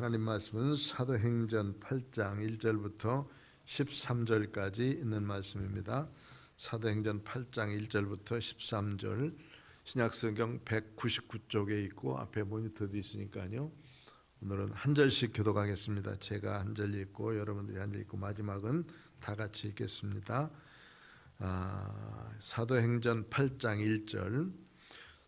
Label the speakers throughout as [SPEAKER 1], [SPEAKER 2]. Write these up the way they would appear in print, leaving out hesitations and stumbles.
[SPEAKER 1] 하나님 말씀은 사도행전 8장 1절부터 13절까지 있는 말씀입니다. 사도행전 8장 1절부터 13절, 신약성경 199쪽에 있고 앞에 모니터도 있으니까요. 오늘은 한 절씩 교독하겠습니다. 제가 한 절 읽고 여러분들이 한 절 읽고 마지막은 다 같이 읽겠습니다. 사도행전 8장 1절.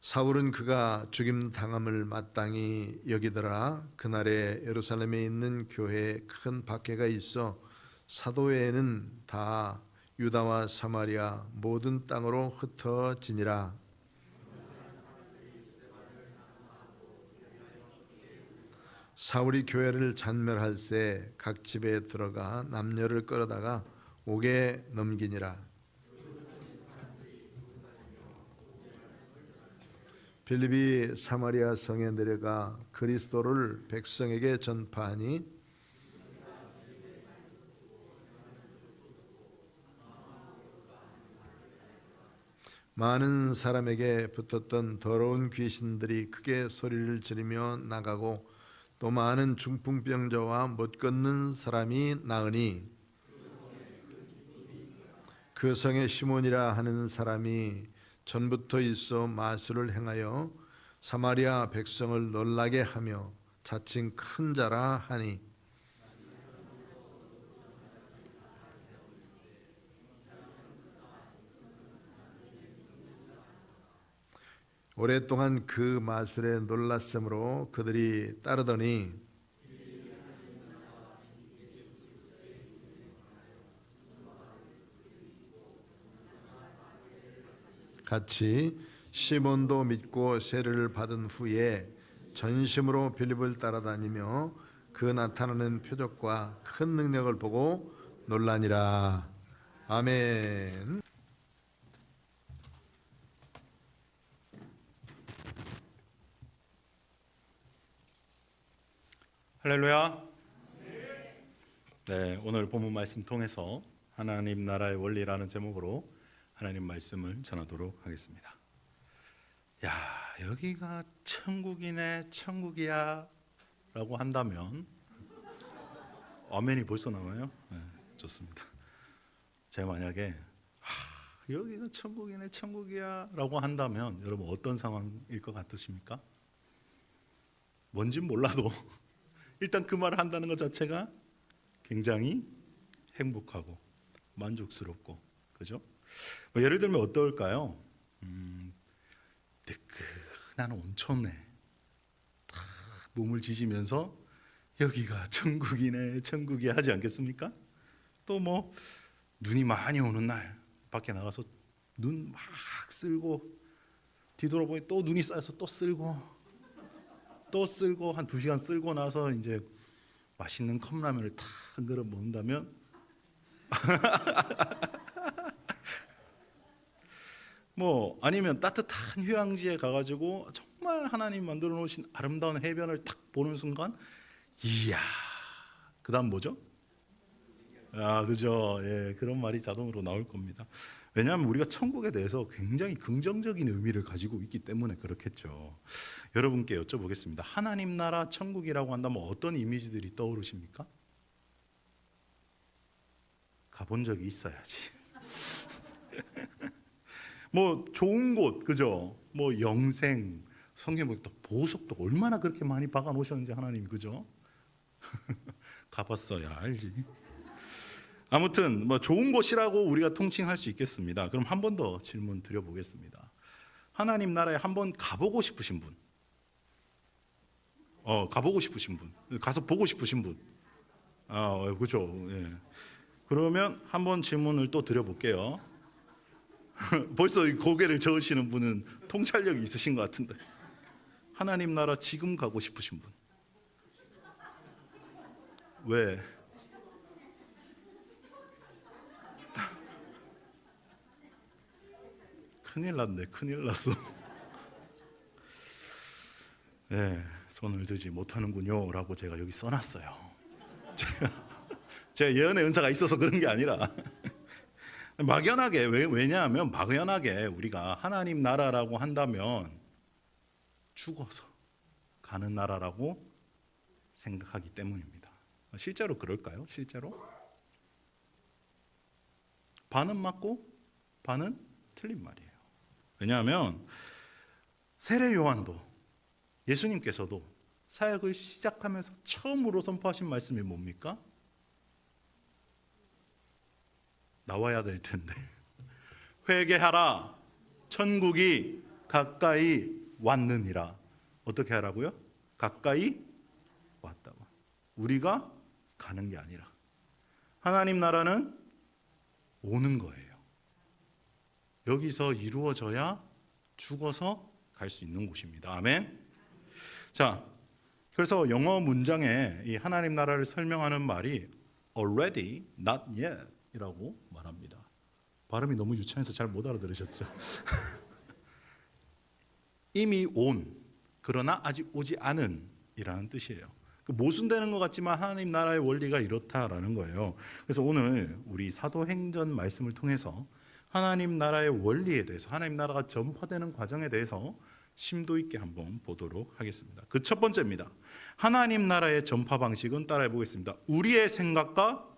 [SPEAKER 1] 사울은 그가 죽임 당함을 마땅히 여기더라. 그날에 예루살렘에 있는 교회에 큰 박해가 있어 사도회는 다 유다와 사마리아 모든 땅으로 흩어지니라. 사울이 교회를 잔멸할새 각 집에 들어가 남녀를 끌어다가 옥에 넘기니라. 빌립이 사마리아 성에 내려가 그리스도를 백성에게 전파하니 많은 사람에게 붙었던 더러운 귀신들이 크게 소리를 지르며 나가고 또 많은 중풍병자와 못 걷는 사람이 나으니 그 성에 시몬이라 하는 사람이 전부터 있어 마술을 행하여 사마리아 백성을 놀라게 하며 자칭 큰 자라 하니 오랫동안 그 마술에 놀랐으므로 그들이 따르더니 같이 시몬도 믿고 세례를 받은 후에 전심으로 빌립을 따라다니며 그 나타나는 표적과 큰 능력을 보고 놀라니라. 아멘.
[SPEAKER 2] 할렐루야. 네, 오늘 본문 말씀 통해서 하나님 나라의 원리라는 제목으로 하나님 말씀을 전하도록 하겠습니다. 야, 여기가 천국이네, 천국이야 라고 한다면 아멘이 벌써 나와요? 네, 좋습니다. 제가 만약에 여기가 천국이네, 천국이야 라고 한다면 여러분 어떤 상황일 것 같으십니까? 뭔진 몰라도 일단 그 말을 한다는 것 자체가 굉장히 행복하고 만족스럽고, 그죠? 예를 들면 어떨까요? 뜨끈한 온천에 딱 몸을 지지면서 여기가 천국이네, 천국이야 하지 않겠습니까? 또 뭐 눈이 많이 오는 날 밖에 나가서 눈 막 쓸고 뒤돌아보니 또 눈이 쌓여서 또 쓸고 한 2시간 쓸고 나서 이제 맛있는 컵라면을 탁 한 그릇 먹는다면 뭐 아니면 따뜻한 휴양지에 가가지고 정말 하나님 만들어 놓으신 아름다운 해변을 탁 보는 순간 이야, 그 다음 뭐죠? 그죠? 예, 그런 말이 자동으로 나올 겁니다. 왜냐하면 우리가 천국에 대해서 굉장히 긍정적인 의미를 가지고 있기 때문에 그렇겠죠. 여러분께 여쭤보겠습니다. 하나님 나라 천국이라고 한다면 어떤 이미지들이 떠오르십니까? 가본 적이 있어야지. 뭐 좋은 곳, 그죠? 뭐 영생, 성경 보니까 보석도 얼마나 그렇게 많이 박아 놓으셨는지 하나님, 그죠? 가봤어야 알지. 아무튼 뭐 좋은 곳이라고 우리가 통칭할 수 있겠습니다. 그럼 한 번 더 질문 드려보겠습니다. 하나님 나라에 한번 가보고 싶으신 분, 가보고 싶으신 분, 가서 보고 싶으신 분, 그죠? 예. 그러면 한번 질문을 또 드려볼게요. 벌써 고개를 저으시는 분은 통찰력이 있으신 것 같은데, 하나님 나라 지금 가고 싶으신 분, 왜? 큰일 났네, 큰일 났어. 네, 손을 들지 못하는군요 라고 제가 여기 써놨어요. 제가 예언의 은사가 있어서 그런 게 아니라 막연하게, 왜냐하면 막연하게 우리가 하나님 나라라고 한다면 죽어서 가는 나라라고 생각하기 때문입니다. 실제로 그럴까요? 실제로? 반은 맞고 반은 틀린 말이에요. 왜냐하면 세례 요한도 예수님께서도 사역을 시작하면서 처음으로 선포하신 말씀이 뭡니까? 나와야 될 텐데 회개하라 천국이 가까이 왔느니라. 어떻게 하라고요? 가까이 왔다고. 우리가 가는 게 아니라 하나님 나라는 오는 거예요. 여기서 이루어져야 죽어서 갈 수 있는 곳입니다. 아멘. 자, 그래서 영어 문장에 이 하나님 나라를 설명하는 말이 already, not yet 이라고 말합니다. 발음이 너무 유치해서 잘 못 알아들으셨죠? 이미 온, 그러나 아직 오지 않은 이라는 뜻이에요. 모순되는 것 같지만 하나님 나라의 원리가 이렇다라는 거예요. 그래서 오늘 우리 사도행전 말씀을 통해서 하나님 나라의 원리에 대해서, 하나님 나라가 전파되는 과정에 대해서 심도 있게 한번 보도록 하겠습니다. 그 첫 번째입니다. 하나님 나라의 전파 방식은 따라해 보겠습니다. 우리의 생각과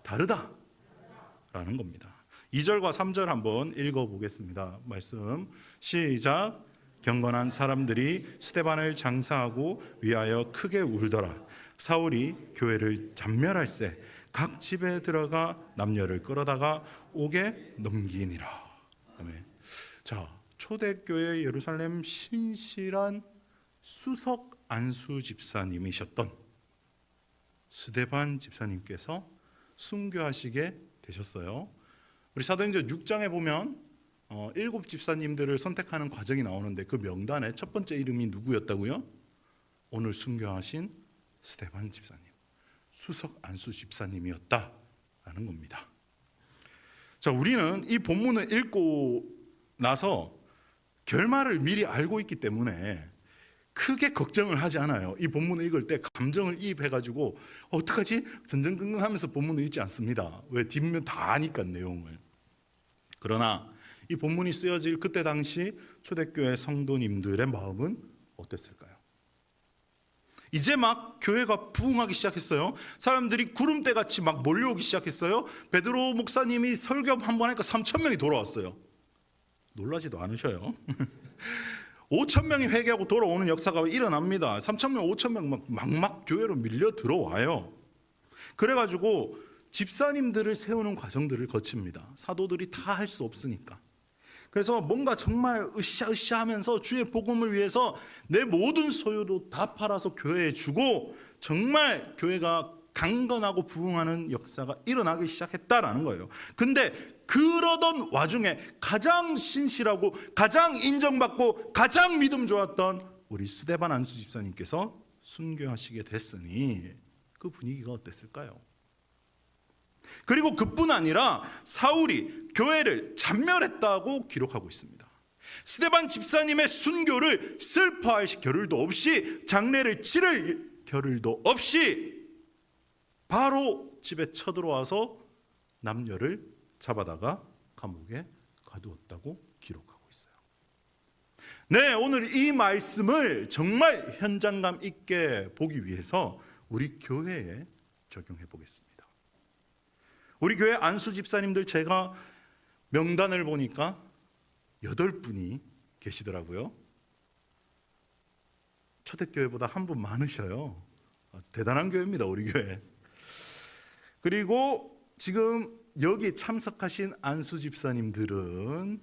[SPEAKER 2] 다르다라는 겁니다. 2절과 3절 한번 읽어보겠습니다. 말씀 시작. 경건한 사람들이 스데반을 장사하고 위하여 크게 울더라. 사울이 교회를 잔멸할세 각 집에 들어가 남녀를 끌어다가 옥에 넘기니라. 아멘. 자, 초대교회 예루살렘 신실한 수석 안수 집사님이셨던 스데반 집사님께서 순교하시게 되셨어요. 우리 사도행전 6장에 보면 7 집사님들을 선택하는 과정이 나오는데 그 명단에 첫 번째 이름이 누구였다고요? 오늘 순교하신 스데반 집사님, 수석 안수 집사님이었다라는 겁니다. 자, 우리는 이 본문을 읽고 나서 결말을 미리 알고 있기 때문에 크게 걱정을 하지 않아요. 이 본문을 읽을 때 감정을 이입해가지고 어떡하지? 전전긍긍하면서 본문을 읽지 않습니다. 왜? 뒷면 다 아니까 내용을. 그러나 이 본문이 쓰여질 그때 당시 초대교회 성도님들의 마음은 어땠을까요? 이제 막 교회가 부흥하기 시작했어요. 사람들이 구름대 같이 막 몰려오기 시작했어요. 베드로 목사님이 설교 한번 하니까 3,000명이 돌아왔어요. 놀라지도 않으셔요. 5,000명이 회개하고 돌아오는 역사가 일어납니다. 3,000명, 5,000명 막 교회로 밀려 들어와요. 그래가지고 집사님들을 세우는 과정들을 거칩니다. 사도들이 다 할 수 없으니까. 그래서 뭔가 정말 으쌰으쌰하면서 주의 복음을 위해서 내 모든 소유도 다 팔아서 교회에 주고 정말 교회가 강건하고 부흥하는 역사가 일어나기 시작했다라는 거예요. 근데 그러던 와중에 가장 신실하고 가장 인정받고 가장 믿음 좋았던 우리 스데반 안수 집사님께서 순교하시게 됐으니 그 분위기가 어땠을까요? 그리고 그뿐 아니라 사울이 교회를 잔멸했다고 기록하고 있습니다. 스데반 집사님의 순교를 슬퍼할 겨를도 없이 장례를 치를 겨를도 없이 바로 집에 쳐들어와서 남녀를 잡아다가 감옥에 가두었다고 기록하고 있어요. 네, 오늘 이 말씀을 정말 현장감 있게 보기 위해서 우리 교회에 적용해 보겠습니다. 우리 교회 안수 집사님들 제가 명단을 보니까 8분이 계시더라고요. 초대교회보다 한 분 많으셔요. 아주 대단한 교회입니다, 우리 교회. 그리고 지금 여기 참석하신 안수 집사님들은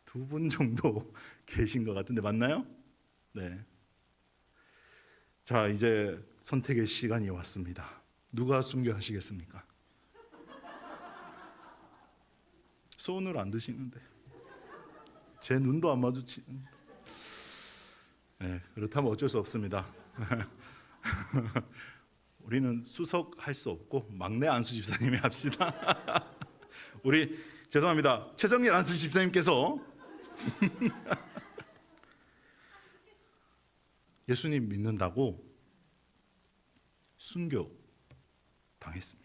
[SPEAKER 2] 2분 정도 계신 것 같은데 맞나요? 네. 자, 이제 선택의 시간이 왔습니다. 누가 순교하시겠습니까? 손을 안 드시는데 제 눈도 안 마주치는데. 네, 그렇다면 어쩔 수 없습니다. 우리는 수석할 수 없고 막내 안수 집사님이 합시다. 우리 죄송합니다. 최성일 안수 집사님께서 예수님 믿는다고 순교 당했습니다.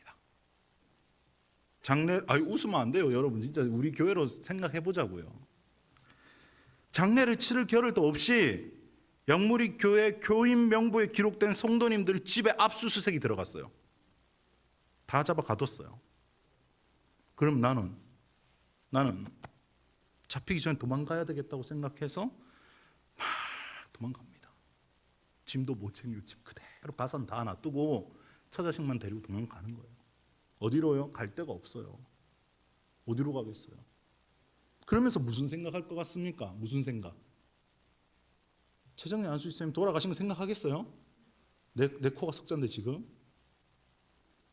[SPEAKER 2] 장례, 웃으면 안 돼요, 여러분. 진짜 우리 교회로 생각해 보자고요. 장례를 치를 겨를도 없이 양무리 교회 교인 명부에 기록된 성도님들 집에 압수수색이 들어갔어요. 다 잡아 가뒀어요. 그럼 나는 잡히기 전에 도망가야 되겠다고 생각해서 막 도망갑니다. 짐도 못 챙기고 집 그대로 가산 다 놔두고 처자식만 데리고 도망가는 거예요. 어디로요? 갈 데가 없어요. 어디로 가겠어요? 그러면서 무슨 생각할 것 같습니까? 무슨 생각? 최정리 안수집사님 돌아가신 거 생각하겠어요? 내 코가 석잔데 지금?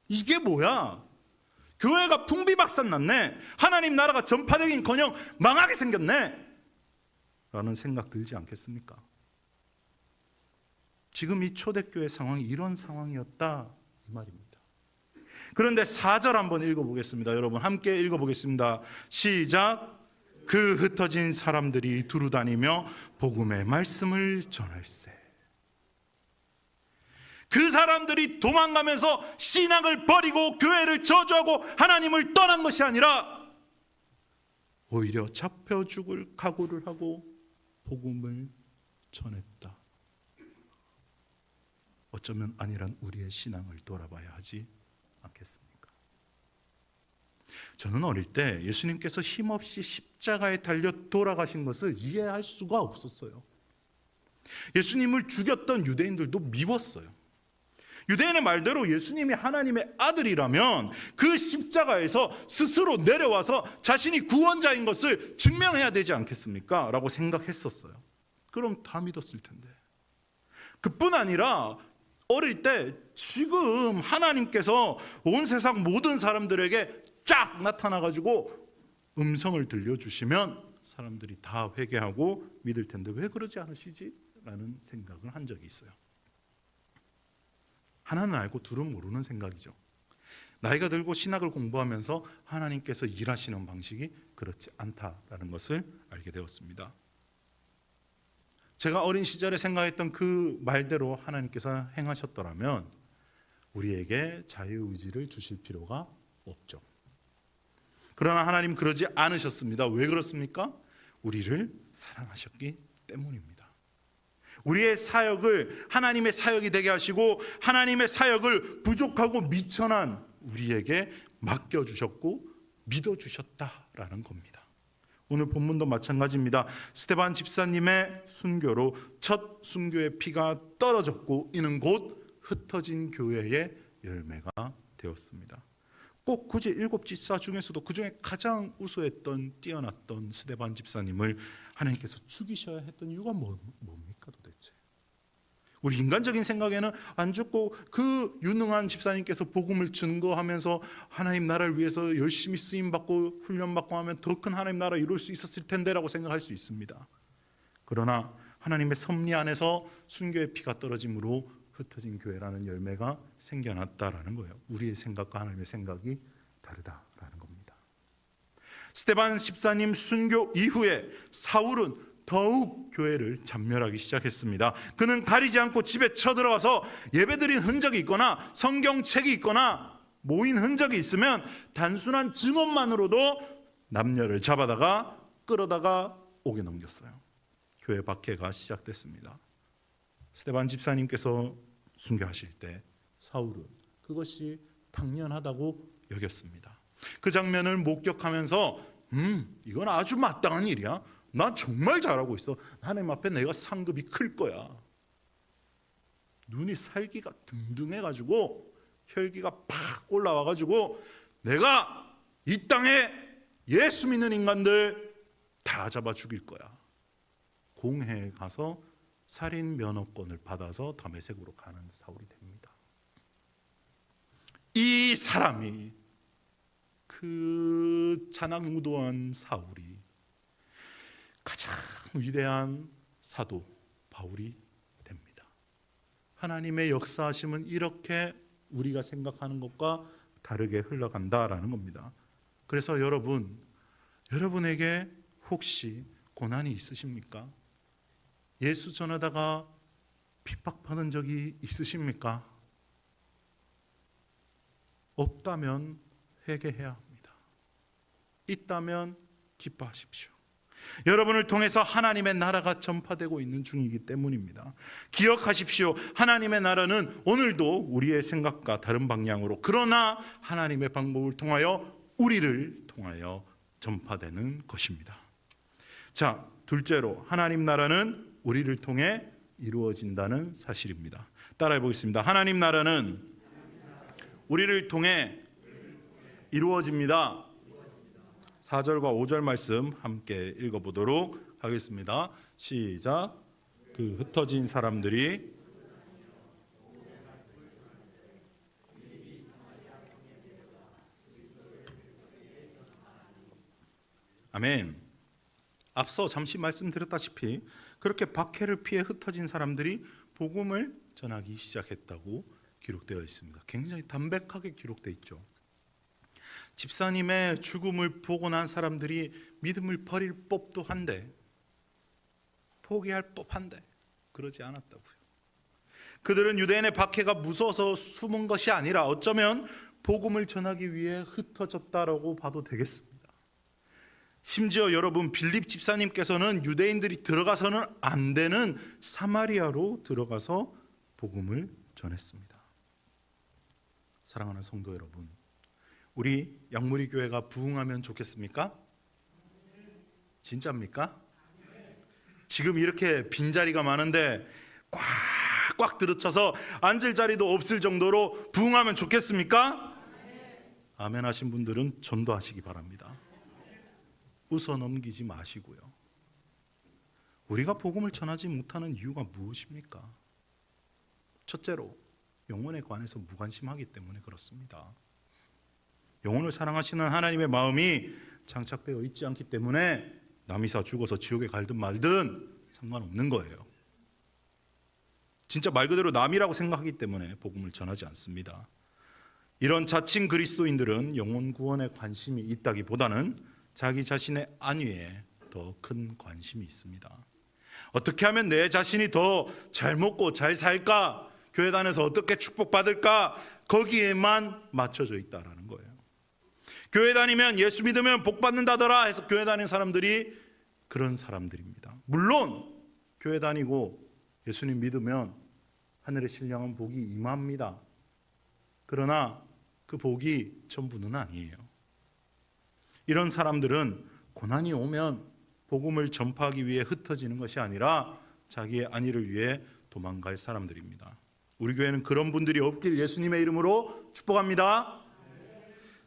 [SPEAKER 2] 이게 뭐야? 교회가 풍비박산 났네. 하나님 나라가 전파되긴커녕 망하게 생겼네. 라는 생각 들지 않겠습니까? 지금 이 초대교회 상황이 이런 상황이었다 이 말입니다. 그런데 4절 한번 읽어보겠습니다. 여러분 함께 읽어보겠습니다. 시작. 그 흩어진 사람들이 두루다니며 복음의 말씀을 전할세. 그 사람들이 도망가면서 신앙을 버리고 교회를 저주하고 하나님을 떠난 것이 아니라 오히려 잡혀 죽을 각오를 하고 복음을 전했다. 어쩌면 안일한 우리의 신앙을 돌아봐야 하지 않겠습니까? 저는 어릴 때 예수님께서 힘없이 십자가에 달려 돌아가신 것을 이해할 수가 없었어요. 예수님을 죽였던 유대인들도 미웠어요. 유대인의 말대로 예수님이 하나님의 아들이라면 그 십자가에서 스스로 내려와서 자신이 구원자인 것을 증명해야 되지 않겠습니까? 라고 생각했었어요. 그럼 다 믿었을 텐데. 그뿐 아니라 어릴 때 지금 하나님께서 온 세상 모든 사람들에게 쫙 나타나가지고 음성을 들려주시면 사람들이 다 회개하고 믿을 텐데 왜 그러지 않으시지? 라는 생각을 한 적이 있어요. 하나는 알고 둘은 모르는 생각이죠. 나이가 들고 신학을 공부하면서 하나님께서 일하시는 방식이 그렇지 않다라는 것을 알게 되었습니다. 제가 어린 시절에 생각했던 그 말대로 하나님께서 행하셨더라면 우리에게 자유의지를 주실 필요가 없죠. 그러나 하나님 그러지 않으셨습니다. 왜 그렇습니까? 우리를 사랑하셨기 때문입니다. 우리의 사역을 하나님의 사역이 되게 하시고 하나님의 사역을 부족하고 미천한 우리에게 맡겨주셨고 믿어주셨다라는 겁니다. 오늘 본문도 마찬가지입니다. 스데반 집사님의 순교로 첫 순교의 피가 떨어졌고 이는 곧 흩어진 교회의 열매가 되었습니다. 꼭 굳이 7 집사 중에서도 그중에 가장 우수했던 뛰어났던 스데반 집사님을 하나님께서 죽이셔야 했던 이유가 뭡니까 도대체? 우리 인간적인 생각에는 안 죽고 그 유능한 집사님께서 복음을 증거하면서 하나님 나라를 위해서 열심히 쓰임받고 훈련받고 하면 더 큰 하나님 나라 이룰 수 있었을 텐데라고 생각할 수 있습니다. 그러나 하나님의 섭리 안에서 순교의 피가 떨어짐으로 흩어진 교회라는 열매가 생겨났다라는 거예요. 우리의 생각과 하나님의 생각이 다르다라는 겁니다. 스데반 집사님 순교 이후에 사울은 더욱 교회를 잔멸하기 시작했습니다. 그는 가리지 않고 집에 쳐들어와서 예배드린 흔적이 있거나 성경책이 있거나 모인 흔적이 있으면 단순한 증언만으로도 남녀를 잡아다가 끌어다가 옥에 넘겼어요. 교회 박해가 시작됐습니다. 스데반 집사님께서 순교하실 때 사울은 그것이 당연하다고 여겼습니다. 그 장면을 목격하면서 이건 아주 마땅한 일이야. 나 정말 잘하고 있어. 하나님 앞에 내가 상급이 클 거야. 눈이 살기가 등등해가지고 혈기가 팍 올라와가지고 내가 이 땅에 예수 믿는 인간들 다 잡아 죽일 거야. 공회에 가서 살인 면허권을 받아서 다메섹으로 가는 사울이 됩니다. 이 사람이 그 잔악무도한 사울이 가장 위대한 사도 바울이 됩니다. 하나님의 역사하심은 이렇게 우리가 생각하는 것과 다르게 흘러간다라는 겁니다. 그래서 여러분에게 혹시 고난이 있으십니까? 예수 전하다가 핍박받은 적이 있으십니까? 없다면 회개해야 합니다. 있다면 기뻐하십시오. 여러분을 통해서 하나님의 나라가 전파되고 있는 중이기 때문입니다. 기억하십시오. 하나님의 나라는 오늘도 우리의 생각과 다른 방향으로, 그러나 하나님의 방법을 통하여, 우리를 통하여 전파되는 것입니다. 자, 둘째로 하나님 나라는 우리를 통해 이루어진다는 사실입니다. 따라해 보겠습니다. 하나님 나라는 우리를 통해 이루어집니다. 4절과 5절 말씀 함께 읽어보도록 하겠습니다. 시작. 그 흩어진 사람들이 아멘. 앞서 잠시 말씀드렸다시피 그렇게 박해를 피해 흩어진 사람들이 복음을 전하기 시작했다고 기록되어 있습니다. 굉장히 담백하게 기록되어 있죠. 집사님의 죽음을 보고 난 사람들이 믿음을 버릴 법도 한데, 포기할 법한데 그러지 않았다고요. 그들은 유대인의 박해가 무서워서 숨은 것이 아니라 어쩌면 복음을 전하기 위해 흩어졌다라고 봐도 되겠습니다. 심지어 여러분, 빌립 집사님께서는 유대인들이 들어가서는 안 되는 사마리아로 들어가서 복음을 전했습니다. 사랑하는 성도 여러분, 우리 양무리 교회가 부흥하면 좋겠습니까? 진짜입니까? 지금 이렇게 빈자리가 많은데 꽉꽉 들어차서 앉을 자리도 없을 정도로 부흥하면 좋겠습니까? 아멘 하신 분들은 전도하시기 바랍니다. 웃어 넘기지 마시고요. 우리가 복음을 전하지 못하는 이유가 무엇입니까? 첫째로 영혼에 관해서 무관심하기 때문에 그렇습니다. 영혼을 사랑하시는 하나님의 마음이 장착되어 있지 않기 때문에 남이 사 죽어서 지옥에 갈든 말든 상관없는 거예요. 진짜 말 그대로 남이라고 생각하기 때문에 복음을 전하지 않습니다. 이런 자칭 그리스도인들은 영혼 구원에 관심이 있다기보다는 자기 자신의 안위에 더 큰 관심이 있습니다. 어떻게 하면 내 자신이 더 잘 먹고 잘 살까? 교회 다녀서 어떻게 축복받을까? 거기에만 맞춰져 있다라는 거예요. 교회 다니면 예수 믿으면 복 받는다더라 해서 교회 다니는 사람들이 그런 사람들입니다. 물론 교회 다니고 예수님 믿으면 하늘의 신령한 복이 임합니다. 그러나 그 복이 전부는 아니에요. 이런 사람들은 고난이 오면 복음을 전파하기 위해 흩어지는 것이 아니라 자기의 안위를 위해 도망갈 사람들입니다. 우리 교회는 그런 분들이 없길 예수님의 이름으로 축복합니다.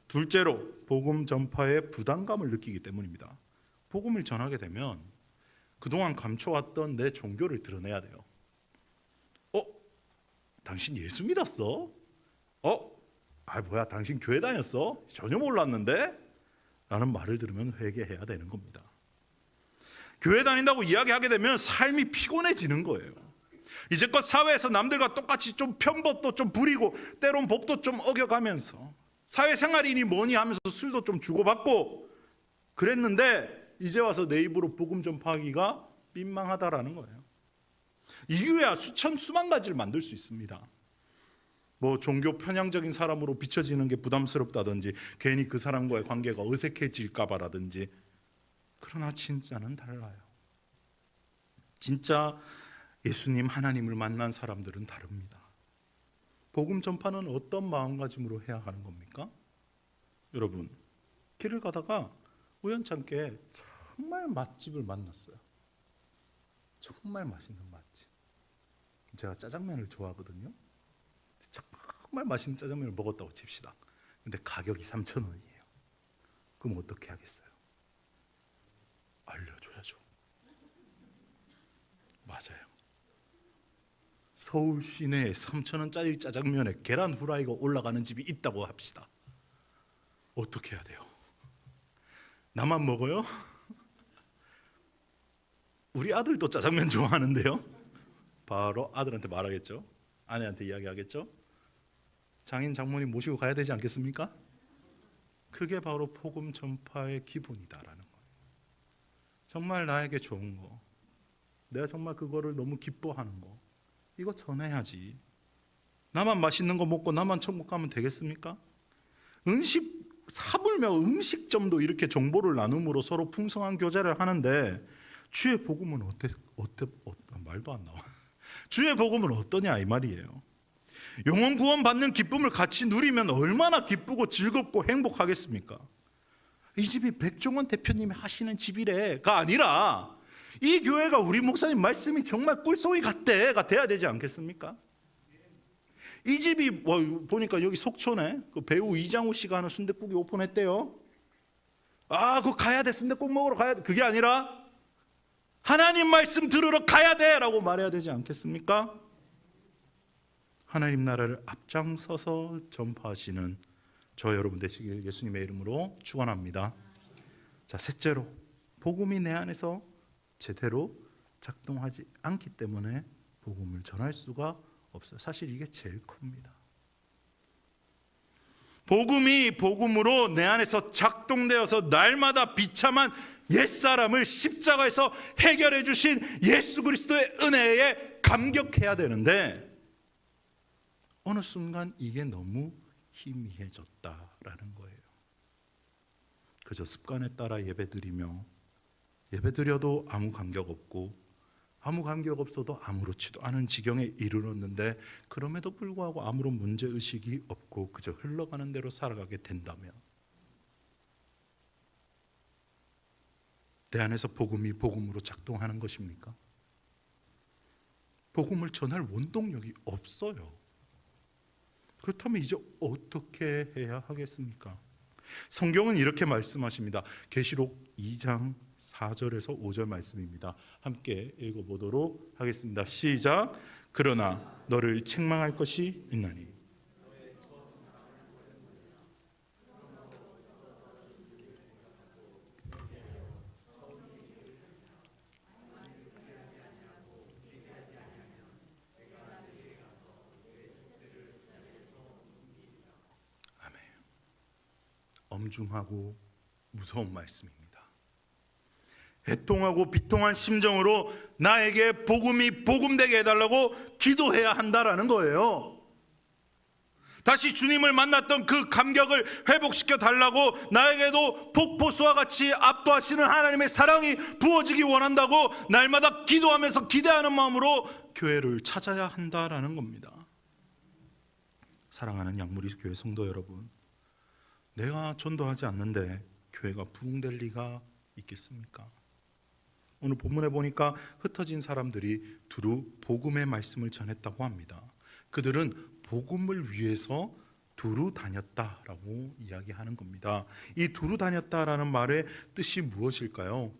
[SPEAKER 2] 둘째로 복음 전파에 부담감을 느끼기 때문입니다. 복음을 전하게 되면 그동안 감춰왔던 내 종교를 드러내야 돼요. 당신 예수 믿었어? 뭐야, 당신 교회 다녔어? 전혀 몰랐는데? 라는 말을 들으면 회개해야 되는 겁니다. 교회 다닌다고 이야기하게 되면 삶이 피곤해지는 거예요. 이제껏 사회에서 남들과 똑같이 좀 편법도 좀 부리고 때론 법도 좀 어겨가면서 사회생활이니 뭐니 하면서 술도 좀 주고받고 그랬는데 이제 와서 내 입으로 복음 전파하기가 민망하다라는 거예요. 이유야 수만 가지를 만들 수 있습니다. 뭐 종교 편향적인 사람으로 비춰지는 게 부담스럽다든지 괜히 그 사람과의 관계가 어색해질까 봐라든지. 그러나 진짜는 달라요. 진짜 예수님 하나님을 만난 사람들은 다릅니다. 복음 전파는 어떤 마음가짐으로 해야 하는 겁니까? 여러분, 길을 가다가 우연찮게 정말 맛집을 만났어요. 정말 맛있는 맛집. 제가 짜장면을 좋아하거든요. 정말 맛있는 짜장면을 먹었다고 칩시다. 근데 가격이 3,000원이에요. 그럼 어떻게 하겠어요? 알려줘야죠. 맞아요. 서울 시내에 3,000원짜리 짜장면에 계란 후라이가 올라가는 집이 있다고 합시다. 어떻게 해야 돼요? 나만 먹어요? 우리 아들도 짜장면 좋아하는데요. 바로 아들한테 말하겠죠. 아내한테 이야기하겠죠. 장인 장모님 모시고 가야 되지 않겠습니까? 그게 바로 복음 전파의 기본이다라는 거예요. 정말 나에게 좋은 거, 내가 정말 그거를 너무 기뻐하는 거, 이거 전해야지. 나만 맛있는 거 먹고 나만 천국 가면 되겠습니까? 음식 사불며 음식점도 이렇게 정보를 나눔으로 서로 풍성한 교제를 하는데 주의 복음은 말도 안 나와. 주의 복음은 어떠냐 이 말이에요. 영혼 구원 받는 기쁨을 같이 누리면 얼마나 기쁘고 즐겁고 행복하겠습니까? 이 집이 백종원 대표님이 하시는 집이래가 아니라 이 교회가 우리 목사님 말씀이 정말 꿀송이 같대가 돼야 되지 않겠습니까? 이 집이 보니까 여기 속초네. 그 배우 이장우 씨가 하는 순댓국이 오픈했대요. 그거 가야 돼. 순댓국 먹으러 가야 돼. 그게 아니라 하나님 말씀 들으러 가야 돼라고 말해야 되지 않겠습니까? 하나님 나라를 앞장서서 전파하시는 저 여러분 되시길 예수님의 이름으로 축원합니다. 자, 셋째로 복음이 내 안에서 제대로 작동하지 않기 때문에 복음을 전할 수가 없어요. 사실 이게 제일 큽니다. 복음이 복음으로 내 안에서 작동되어서 날마다 비참한 옛사람을 십자가에서 해결해 주신 예수 그리스도의 은혜에 감격해야 되는데 어느 순간 이게 너무 희미해졌다라는 거예요. 그저 습관에 따라 예배드리며 예배드려도 아무 감격 없고 아무 감격 없어도 아무렇지도 않은 지경에 이르렀는데 그럼에도 불구하고 아무런 문제의식이 없고 그저 흘러가는 대로 살아가게 된다면 내 안에서 복음이 복음으로 작동하는 것입니까? 복음을 전할 원동력이 없어요. 그렇다면 이제 어떻게 해야 하겠습니까? 성경은 이렇게 말씀하십니다. 계시록 2장 4절에서 5절 말씀입니다. 함께 읽어보도록 하겠습니다. 시작. 그러나 너를 책망할 것이 있나니 아멘. 엄중하고 무서운 말씀입니다. 애통하고 비통한 심정으로 나에게 복음이 복음되게 해달라고 기도해야 한다라는 거예요. 다시 주님을 만났던 그 감격을 회복시켜 달라고 나에게도 폭포수와 같이 압도하시는 하나님의 사랑이 부어지기 원한다고 날마다 기도하면서 기대하는 마음으로 교회를 찾아야 한다라는 겁니다. 사랑하는 양무리 교회 성도 여러분, 내가 전도하지 않는데 교회가 부흥될 리가 있겠습니까? 오늘 본문에 보니까 흩어진 사람들이 두루 복음의 말씀을 전했다고 합니다. 그들은 복음을 위해서 두루 다녔다라고 이야기하는 겁니다. 이 두루 다녔다라는 말의 뜻이 무엇일까요?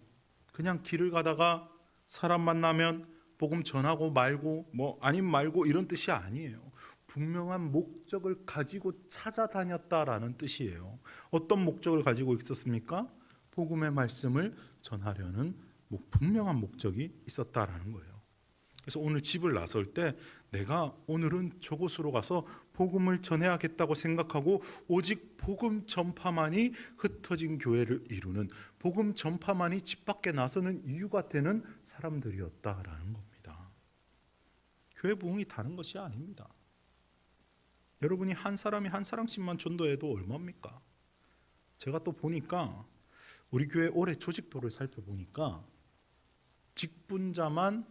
[SPEAKER 2] 그냥 길을 가다가 사람 만나면 복음 전하고 말고 아님 말고 이런 뜻이 아니에요. 분명한 목적을 가지고 찾아다녔다라는 뜻이에요. 어떤 목적을 가지고 있었습니까? 복음의 말씀을 전하려는 분명한 목적이 있었다라는 거예요. 그래서 오늘 집을 나설 때 내가 오늘은 저곳으로 가서 복음을 전해야겠다고 생각하고 오직 복음 전파만이 흩어진 교회를 이루는, 복음 전파만이 집 밖에 나서는 이유가 되는 사람들이었다라는 겁니다. 교회 부흥이 다른 것이 아닙니다. 여러분이 한 사람이 한 사람씩만 전도해도 얼마입니까? 제가 또 보니까 우리 교회 올해 조직도를 살펴보니까 직분자만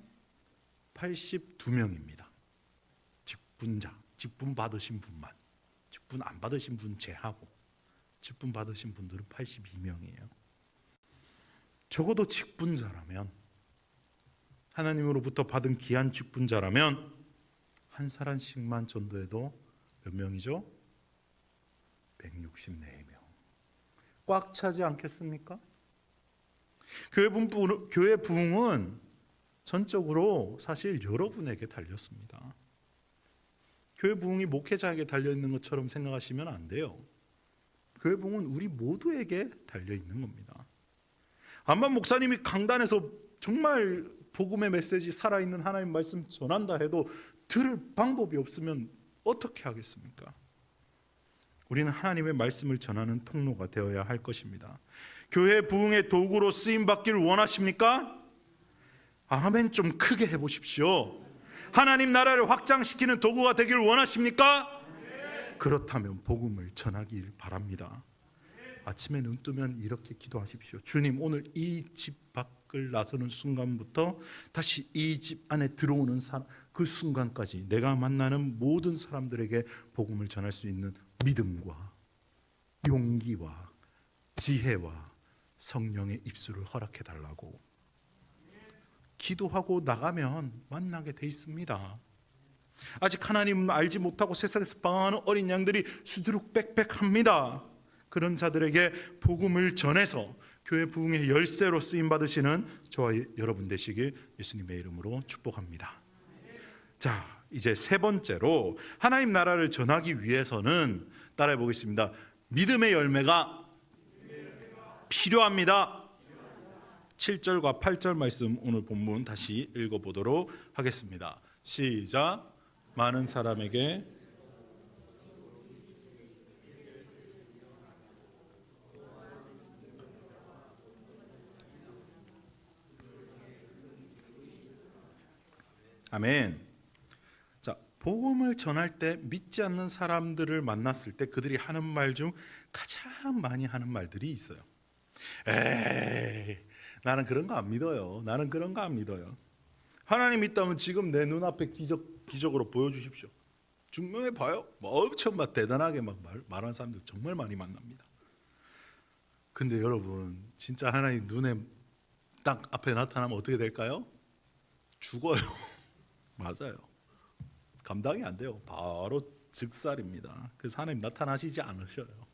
[SPEAKER 2] 82명입니다. 직분자, 직분 받으신 분만, 직분 안 받으신 분 제하고 직분 받으신 분들은 82명이에요. 적어도 직분자라면, 하나님으로부터 받은 귀한 직분자라면 한 사람씩만 전도해도 몇 명이죠? 164명. 꽉 차지 않겠습니까? 교회 부흥은 전적으로 사실 여러분에게 달렸습니다. 교회 부흥이 목회자에게 달려있는 것처럼 생각하시면 안 돼요. 교회 부흥은 우리 모두에게 달려있는 겁니다. 안반 목사님이 강단에서 정말 복음의 메시지, 살아있는 하나님 말씀 전한다 해도 들을 방법이 없으면 어떻게 하겠습니까? 우리는 하나님의 말씀을 전하는 통로가 되어야 할 것입니다. 교회 부흥의 도구로 쓰임받기를 원하십니까? 아멘 좀 크게 해보십시오. 하나님 나라를 확장시키는 도구가 되기를 원하십니까? 그렇다면 복음을 전하길 바랍니다. 아침에 눈 뜨면 이렇게 기도하십시오. 주님, 오늘 이 집 밖을 나서는 순간부터 다시 이 집 안에 들어오는 그 순간까지 내가 만나는 모든 사람들에게 복음을 전할 수 있는 믿음과 용기와 지혜와 성령의 입술을 허락해 달라고 기도하고 나가면 만나게 돼 있습니다. 아직 하나님 알지 못하고 세상에서 방황하는 어린 양들이 수두룩빽빽합니다. 그런 자들에게 복음을 전해서 교회 부흥의 열쇠로 쓰임 받으시는 저와 여러분 되시길 예수님의 이름으로 축복합니다. 자, 이제 세 번째로 하나님 나라를 전하기 위해서는 따라해 보겠습니다. 믿음의 열매가 필요합니다. 7절과 8절 말씀 오늘 본문 다시 읽어보도록 하겠습니다. 시작. 많은 사람에게 아멘. 자, 복음을 전할 때 믿지 않는 사람들을 만났을 때 그들이 하는 말 중 가장 많이 하는 말들이 있어요. 에이, 나는 그런 거 안 믿어요. 나는 그런 거 안 믿어요. 하나님 있다면 지금 내 눈앞에 기적으로 보여주십시오. 증명해 봐요. 엄청 대단하게 말하는 사람들 정말 많이 만납니다. 근데 여러분, 진짜 하나님 눈에 딱 앞에 나타나면 어떻게 될까요? 죽어요. 맞아요. 감당이 안 돼요. 바로 즉살입니다. 그래서 하나님 나타나시지 않으셔요.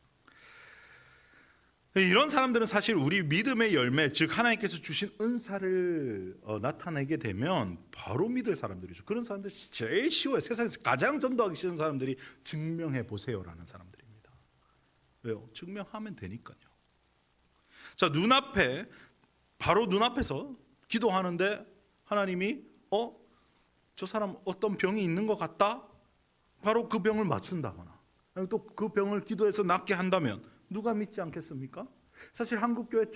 [SPEAKER 2] 이런 사람들은 사실 우리 믿음의 열매, 즉 하나님께서 주신 은사를 나타내게 되면 바로 믿을 사람들이죠. 그런 사람들 제일 쉬워요. 세상에서 가장 전도하기 쉬운 사람들이 증명해 보세요라는 사람들입니다. 왜요? 증명하면 되니까요. 자, 눈앞에 바로 눈앞에서 기도하는데 하나님이 저 사람 어떤 병이 있는 것 같다? 바로 그 병을 맞춘다거나 또 그 병을 기도해서 낫게 한다면 누가 믿지 않겠습니까? 사실 한국교회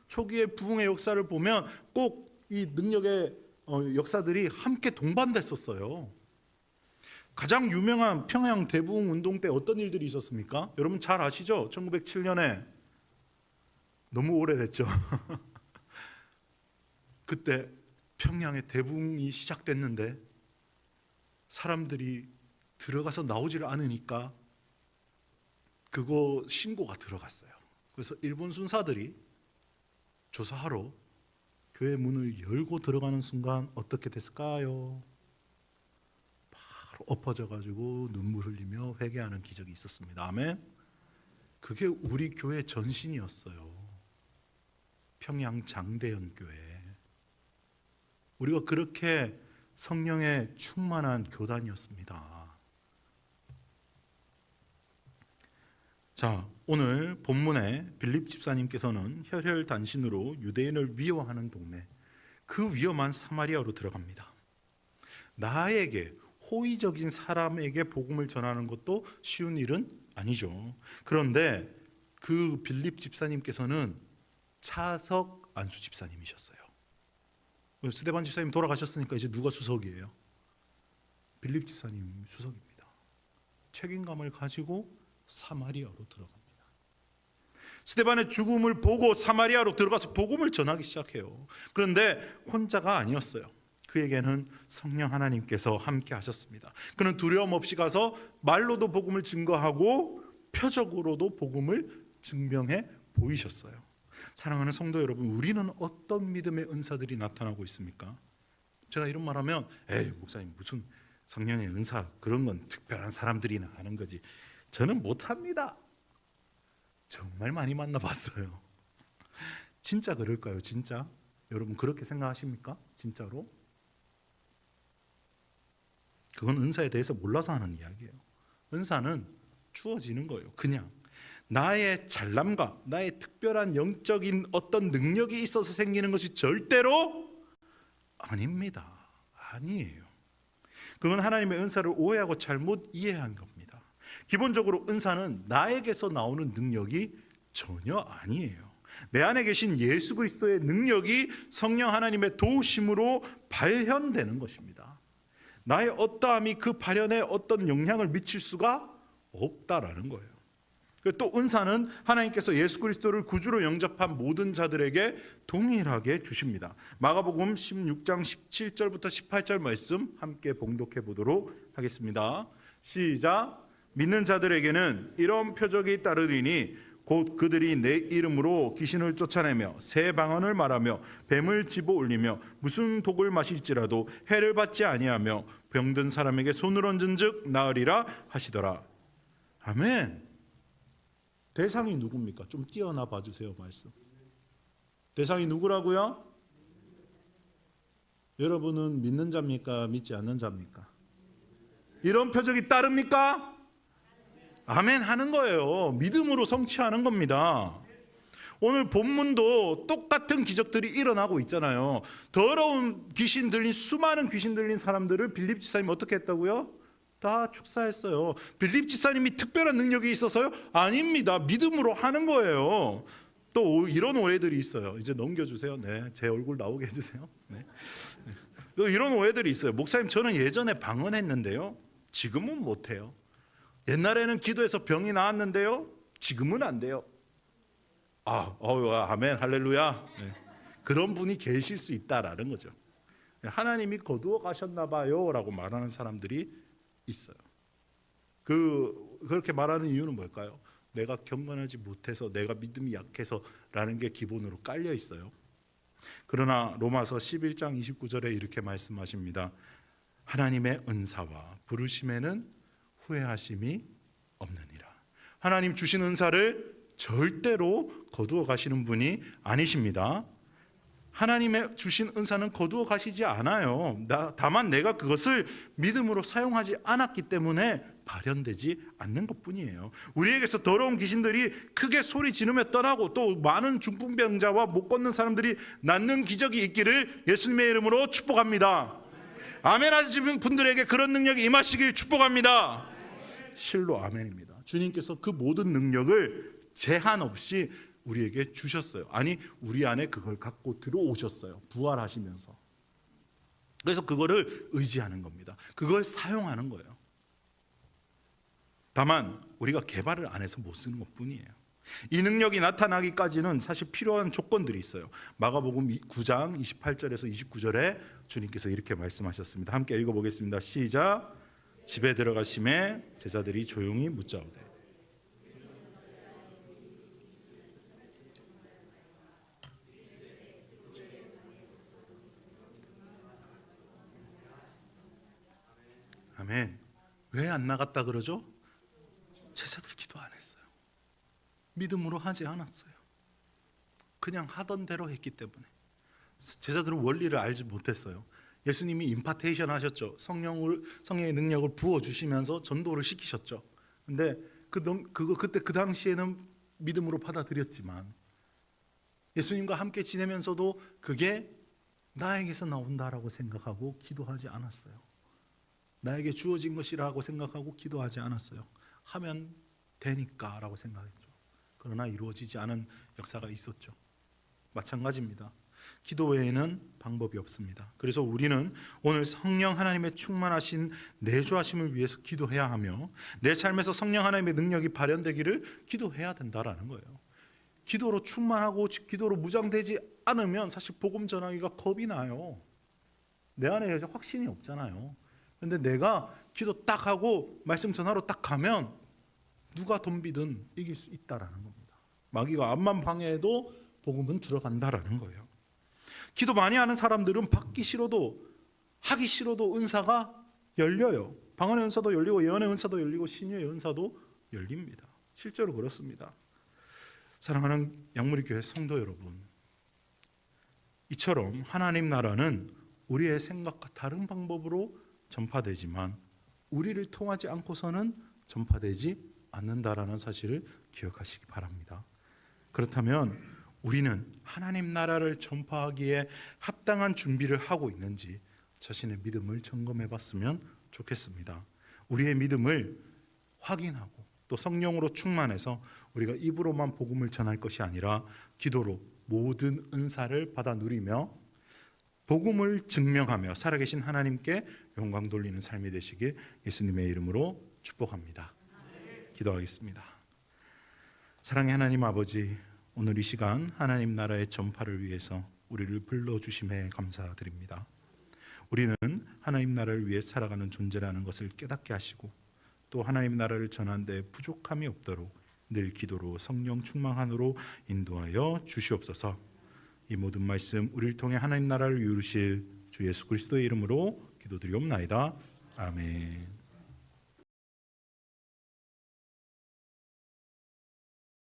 [SPEAKER 2] 초기의 부흥의 역사를 보면 꼭 이 능력의 역사들이 함께 동반됐었어요. 가장 유명한 평양 대부흥 운동 때 어떤 일들이 있었습니까? 여러분 잘 아시죠? 1907년에 너무 오래됐죠. 그때 평양의 대부흥이 시작됐는데 사람들이 들어가서 나오지를 않으니까 그거 신고가 들어갔어요. 그래서 일본 순사들이 조사하러 교회 문을 열고 들어가는 순간 어떻게 됐을까요? 바로 엎어져 가지고 눈물 흘리며 회개하는 기적이 있었습니다. 아멘. 그게 우리 교회 전신이었어요. 평양 장대현 교회. 우리가 그렇게 성령에 충만한 교단이었습니다. 자, 오늘 본문에 빌립 집사님께서는 혈혈단신으로 유대인을 미워하는 동네, 그 위험한 사마리아로 들어갑니다. 나에게 호의적인 사람에게 복음을 전하는 것도 쉬운 일은 아니죠. 그런데 그 빌립 집사님께서는 차석 안수 집사님이셨어요. 스데반 집사님 돌아가셨으니까 이제 누가 수석이에요? 빌립 집사님 수석입니다. 책임감을 가지고 사마리아로 들어갑니다. 스데반의 죽음을 보고 사마리아로 들어가서 복음을 전하기 시작해요. 그런데 혼자가 아니었어요. 그에게는 성령 하나님께서 함께 하셨습니다. 그는 두려움 없이 가서 말로도 복음을 증거하고 표적으로도 복음을 증명해 보이셨어요. 사랑하는 성도 여러분, 우리는 어떤 믿음의 은사들이 나타나고 있습니까? 제가 이런 말하면 에이 목사님 무슨 성령의 은사, 그런 건 특별한 사람들이나 하는 거지. 저는 못합니다. 정말 많이 만나봤어요. 진짜 그럴까요? 진짜? 여러분 그렇게 생각하십니까? 진짜로? 그건 은사에 대해서 몰라서 하는 이야기예요. 은사는 주어지는 거예요. 그냥 나의 잘남과 나의 특별한 영적인 어떤 능력이 있어서 생기는 것이 절대로 아닙니다. 아니에요. 그건 하나님의 은사를 오해하고 잘못 이해한 겁니다. 기본적으로 은사는 나에게서 나오는 능력이 전혀 아니에요. 내 안에 계신 예수 그리스도의 능력이 성령 하나님의 도우심으로 발현되는 것입니다. 나의 어떠함이 그 발현에 어떤 영향을 미칠 수가 없다라는 거예요. 또 은사는 하나님께서 예수 그리스도를 구주로 영접한 모든 자들에게 동일하게 주십니다. 마가복음 16장 17절부터 18절 말씀 함께 봉독해 보도록 하겠습니다. 시작. 믿는 자들에게는 이런 표적이 따르리니 곧 그들이 내 이름으로 귀신을 쫓아내며 새 방언을 말하며 뱀을 집어 올리며 무슨 독을 마실지라도 해를 받지 아니하며 병든 사람에게 손을 얹은즉 나으리라 하시더라. 아멘. 대상이 누굽니까? 좀 띄어나 봐주세요. 말씀. 대상이 누구라고요? 여러분은 믿는 자입니까? 믿지 않는 자입니까? 이런 표적이 따릅니까? 아멘 하는 거예요. 믿음으로 성취하는 겁니다. 오늘 본문도 똑같은 기적들이 일어나고 있잖아요. 더러운 귀신 들린 수많은 귀신 들린 사람들을 빌립 지사님이 어떻게 했다고요? 다 축사했어요. 빌립 지사님이 특별한 능력이 있어서요? 아닙니다. 믿음으로 하는 거예요. 또 이런 오해들이 있어요. 이제 넘겨주세요. 네, 제 얼굴 나오게 해주세요. 네. 또 이런 오해들이 있어요. 목사님, 저는 예전에 방언했는데요. 지금은 못해요. 옛날에는 기도해서 병이 나았는데요. 지금은 안 돼요. 아멘, 할렐루야. 네. 그런 분이 계실 수 있다라는 거죠. 하나님이 거두어 가셨나 봐요라고 말하는 사람들이 있어요. 그렇게 말하는 이유는 뭘까요? 내가 경건하지 못해서, 내가 믿음이 약해서라는 게 기본으로 깔려 있어요. 그러나 로마서 11장 29절에 이렇게 말씀하십니다. 하나님의 은사와 부르심에는 후회하심이 없느니라. 하나님 주신 은사를 절대로 거두어 가시는 분이 아니십니다. 하나님의 주신 은사는 거두어 가시지 않아요. 다만 내가 그것을 믿음으로 사용하지 않았기 때문에 발현되지 않는 것뿐이에요. 우리에게서 더러운 귀신들이 크게 소리 지르며 떠나고 또 많은 중풍병자와 못 걷는 사람들이 낫는 기적이 있기를 예수님의 이름으로 축복합니다. 아멘 하시는 분들에게 그런 능력이 임하시길 축복합니다. 실로 아멘입니다. 주님께서 그 모든 능력을 제한 없이 우리에게 주셨어요. 아니, 우리 안에 그걸 갖고 들어오셨어요. 부활하시면서. 그래서 그거를 의지하는 겁니다. 그걸 사용하는 거예요. 다만 우리가 개발을 안 해서 못 쓰는 것뿐이에요. 이 능력이 나타나기까지는 사실 필요한 조건들이 있어요. 마가복음 9장 28절에서 29절에 주님께서 이렇게 말씀하셨습니다. 함께 읽어보겠습니다. 시작. 집에 들어가심에 제자들이 조용히 묻자오되 아멘. 왜 안 나갔다 그러죠? 제자들 기도 안 했어요. 믿음으로 하지 않았어요. 그냥 하던 대로 했기 때문에. 제자들은 원리를 알지 못했어요. 예수님이 임파테이션 하셨죠. 성령의 능력을 부어주시면서 전도를 시키셨죠. 근데 그때 그 당시에는 믿음으로 받아들였지만 예수님과 함께 지내면서도 그게 나에게서 나온다라고 생각하고 기도하지 않았어요. 나에게 주어진 것이라고 생각하고 기도하지 않았어요. 하면 되니까라고 생각했죠. 그러나 이루어지지 않은 역사가 있었죠. 마찬가지입니다. 기도 외에는 방법이 없습니다. 그래서 우리는 오늘 성령 하나님의 충만하신 내주하심을 위해서 기도해야 하며 내 삶에서 성령 하나님의 능력이 발현되기를 기도해야 된다라는 거예요. 기도로 충만하고 기도로 무장되지 않으면 사실 복음 전하기가 겁이 나요. 내 안에 확신이 없잖아요. 근데 내가 기도 딱 하고 말씀 전하러 딱 가면 누가 덤비든 이길 수 있다라는 겁니다. 마귀가 앞만 방해해도 복음은 들어간다라는 거예요. 기도 많이 하는 사람들은 받기 싫어도 하기 싫어도 은사가 열려요. 방언의 은사도 열리고 예언의 은사도 열리고 신유의 은사도 열립니다. 실제로 그렇습니다. 사랑하는 양무리교회 성도 여러분, 이처럼 하나님 나라는 우리의 생각과 다른 방법으로 전파되지만 우리를 통하지 않고서는 전파되지 않는다라는 사실을 기억하시기 바랍니다. 그렇다면 우리는 하나님 나라를 전파하기에 합당한 준비를 하고 있는지 자신의 믿음을 점검해 봤으면 좋겠습니다. 우리의 믿음을 확인하고 또 성령으로 충만해서 우리가 입으로만 복음을 전할 것이 아니라 기도로 모든 은사를 받아 누리며 복음을 증명하며 살아계신 하나님께 영광 돌리는 삶이 되시길 예수님의 이름으로 축복합니다. 기도하겠습니다. 사랑의 하나님 아버지, 오늘 이 시간 하나님 나라의 전파를 위해서 우리를 불러주심에 감사드립니다. 우리는 하나님 나라를 위해 살아가는 존재라는 것을 깨닫게 하시고 또 하나님 나라를 전하는 데 부족함이 없도록 늘 기도로 성령 충만함으로 인도하여 주시옵소서. 이 모든 말씀 우리를 통해 하나님 나라를 이루실 주 예수 그리스도의 이름으로 기도드리옵나이다. 아멘.